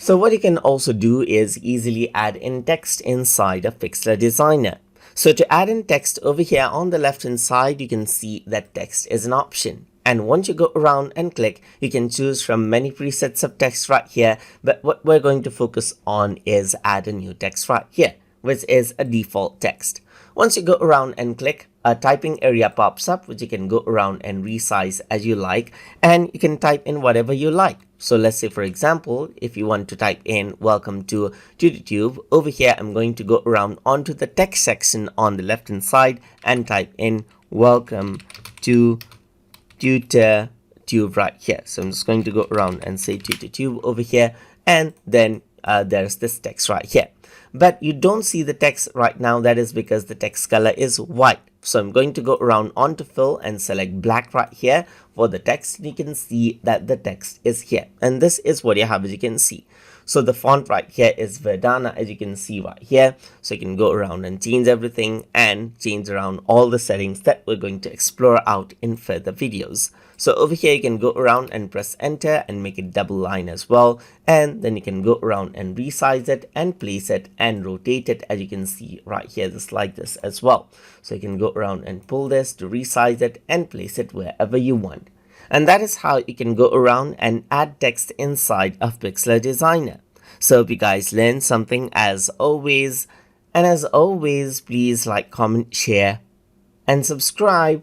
So what you can also do is easily add in text inside of Pixlr Designer. So to add in text over here on the left hand side, you can see that text is an option. And once you go around and click, you can choose from many presets of text right here. But what we're going to focus on is add a new text right here, which is a default text. Once you go around and click, a typing area pops up, which you can go around and resize as you like, and you can type in whatever you like. So let's say, for example, if you want to type in welcome to TutorTube, over here I'm going to go around onto the text section on the left hand side and type in welcome to TutorTube right here. So I'm just going to go around and say TutorTube over here, and then there's this text right here. But you don't see the text right now. That is because the text color is white. So I'm going to go around onto fill and select black right here for the text. You can see that the text is here, and this is what you have, as you can see. So the font right here is Verdana, as you can see right here. So you can go around and change everything and change around all the settings that we're going to explore out in further videos. So over here, you can go around and press enter and make it double line as well. And then you can go around and resize it and place it and rotate it, as you can see right here, just like this as well. So you can go around and pull this to resize it and place it wherever you want. And that is how you can go around and add text inside of Pixlr Designer. So hope you guys learned something as always. And as always, please like, comment, share, and subscribe.